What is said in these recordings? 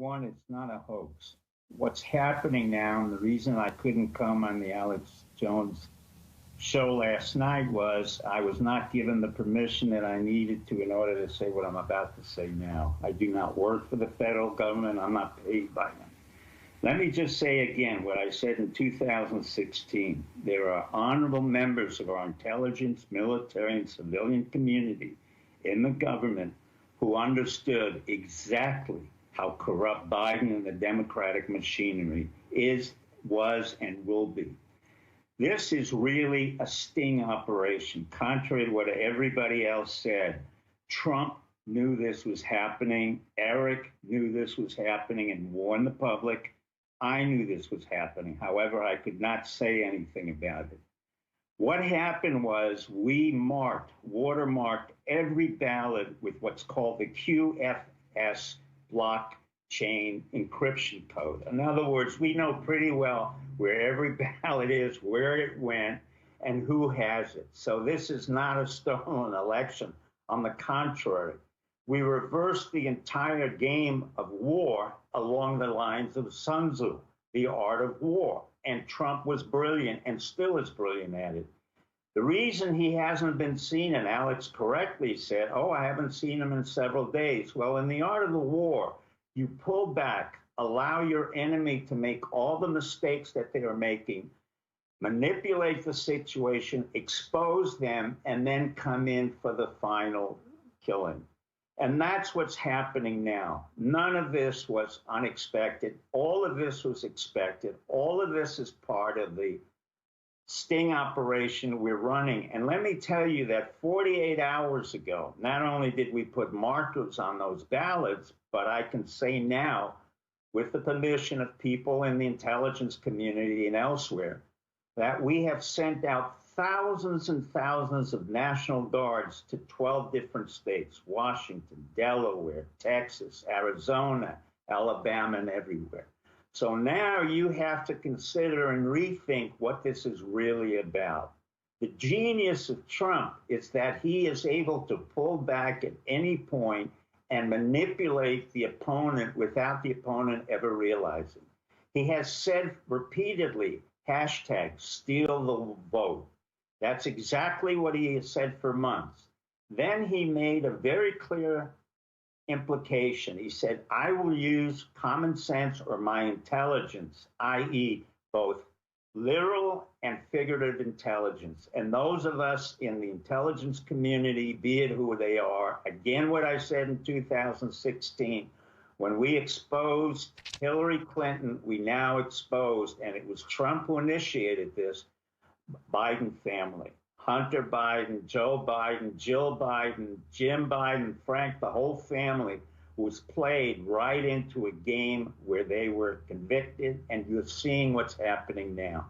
one, it's not a hoax. What's happening now, and the reason I couldn't come on the Alex Jones show last night was I was not given the permission that I needed to in order to say what I'm about to say now. I do not work for the federal government. I'm not paid by them. Let me just say again what I said in 2016. There are honorable members of our intelligence, military, and civilian community in the government who understood exactly how corrupt Biden and the Democratic machinery is, was, and will be. This is really a sting operation, contrary to what everybody else said. Trump knew this was happening. Eric knew this was happening and warned the public. I knew this was happening. However, I could not say anything about it. What happened was we watermarked every ballot with what's called the QFS blockchain encryption code. In other words, we know pretty well where every ballot is, where it went, and who has it. So this is not a stolen election. On the contrary, we reversed the entire game of war along the lines of Sun Tzu, the art of war. And Trump was brilliant and still is brilliant at it. The reason he hasn't been seen, and Alex correctly said, oh, I haven't seen him in several days. Well, in the art of the war, you pull back, allow your enemy to make all the mistakes that they are making, manipulate the situation, expose them, and then come in for the final killing. And that's what's happening now. None of this was unexpected. All of this was expected. All of this is part of the sting operation we're running. And let me tell you that 48 hours ago, not only did we put markers on those ballots, but I can say now, with the permission of people in the intelligence community and elsewhere, that we have sent out thousands and thousands of National Guards to 12 different states, Washington, Delaware, Texas, Arizona, Alabama, and everywhere. So now you have to consider and rethink what this is really about. The genius of Trump is that he is able to pull back at any point and manipulate the opponent without the opponent ever realizing. He has said repeatedly, hashtag steal the vote. That's exactly what he has said for months. Then he made a very clear implication. He said, I will use common sense or my intelligence, i.e. both literal and figurative intelligence. And those of us in the intelligence community, be it who they are, again, what I said in 2016, when we exposed Hillary Clinton, we now exposed, and it was Trump who initiated this, Biden family. Hunter Biden, Joe Biden, Jill Biden, Jim Biden, Frank, the whole family was played right into a game where they were convicted, and you're seeing what's happening now.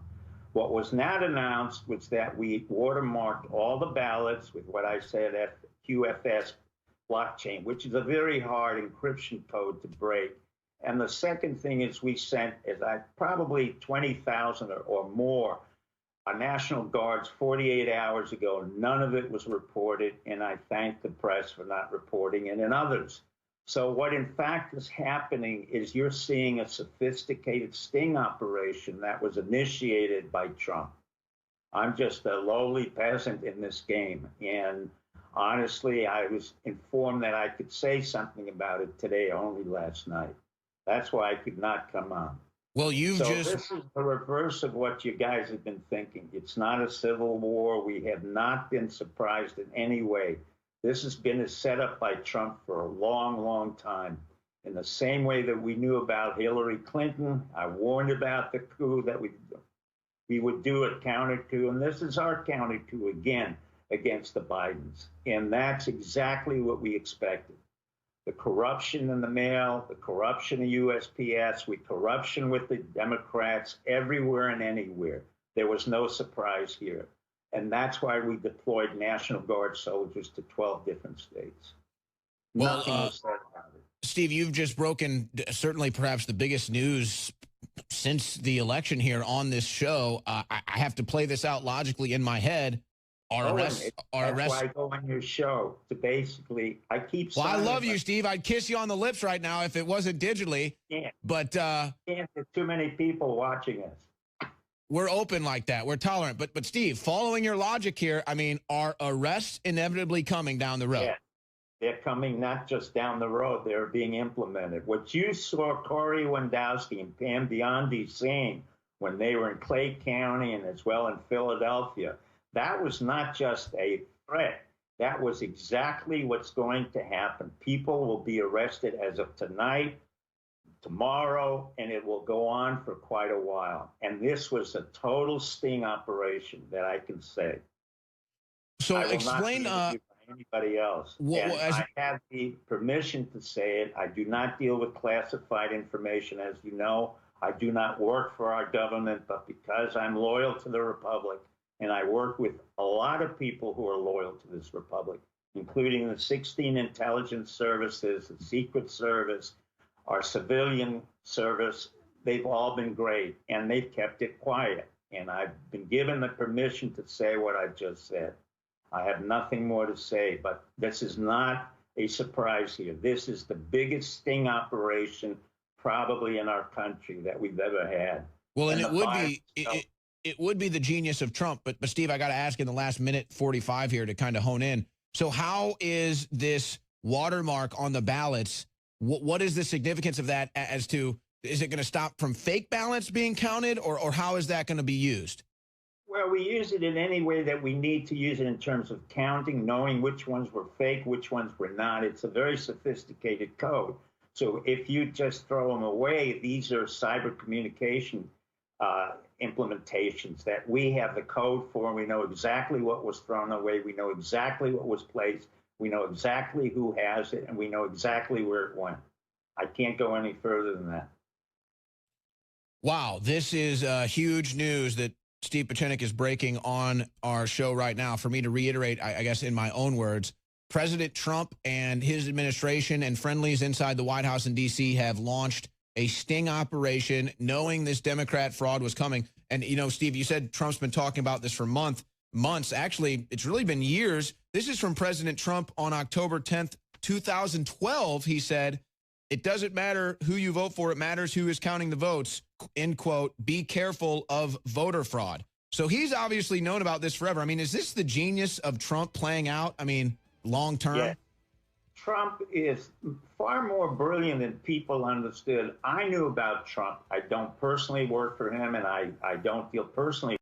What was not announced was that we watermarked all the ballots with what I said at QFS blockchain, which is a very hard encryption code to break. And the second thing is we sent, probably 20,000 or more National Guards 48 hours ago. None of it was reported, and I thank the press for not reporting it and others. So what in fact is happening is you're seeing a sophisticated sting operation that was initiated by Trump. I'm just a lowly peasant in this game, and honestly, I was informed that I could say something about it today, only last night. That's why I could not come on. Well, this is the reverse of what you guys have been thinking. It's not a civil war. We have not been surprised in any way. This has been set up by Trump for a long, long time. In the same way that we knew about Hillary Clinton, I warned about the coup that we would do a counter coup, and this is our counter coup again against the Bidens. And that's exactly what we expected. The corruption in the mail, the corruption of USPS, corruption with the Democrats, everywhere and anywhere. There was no surprise here. And that's why we deployed National Guard soldiers to 12 different states. Well, Nothing was said about it. Steve, you've just broken certainly perhaps the biggest news since the election here on this show. I have to play this out logically in my head. That's why I go on your show to basically, I keep. Well, I love you, Steve. I'd kiss you on the lips right now if it wasn't digitally. But can't get too many people watching us. We're open like that. We're tolerant. But Steve, following your logic here, I mean, are arrests inevitably coming down the road? Yeah, they're coming not just down the road, they're being implemented. What you saw Corey Wendowski and Pam Biondi saying when they were in Clay County and as well in Philadelphia, that was not just a threat. That was exactly what's going to happen. People will be arrested as of tonight, tomorrow, and it will go on for quite a while. And this was a total sting operation that I can say. So I will explain not anybody else. I have the permission to say it. I do not deal with classified information, as you know. I do not work for our government, but because I'm loyal to the Republic, and I work with a lot of people who are loyal to this Republic, including the 16 intelligence services, the Secret Service, our civilian service, they've all been great, and they've kept it quiet. And I've been given the permission to say what I just said. I have nothing more to say, but this is not a surprise here. This is the biggest sting operation probably in our country that we've ever had. Well, and it would be the genius of Trump. But Steve, I got to ask in the last minute 45 here to kind of hone in. So how is this watermark on the ballots? What is the significance of that as to, is it going to stop from fake ballots being counted, or how is that going to be used? Well, we use it in any way that we need to use it in terms of counting, knowing which ones were fake, which ones were not. It's a very sophisticated code. So if you just throw them away, these are cyber communication implementations that we have the code for. We know exactly what was thrown away. We know exactly what was placed. We know exactly who has it, and we know exactly where it went. I can't go any further than that. Wow, this is huge news that Steve PIECZENIK is breaking on our show right now. For me to reiterate, I guess in my own words, President Trump and his administration and friendlies inside the White House in D.C. have launched a sting operation knowing this Democrat fraud was coming. And, you know, Steve, you said Trump's been talking about this for months. Actually, it's really been years. This is from President Trump on October 10th, 2012. He said, "It doesn't matter who you vote for. It matters who is counting the votes." End quote. Be careful of voter fraud. So he's obviously known about this forever. I mean, is this the genius of Trump playing out? I mean, long term? Yeah. Trump is far more brilliant than people understood. I knew about Trump. I don't personally work for him, and I don't deal personally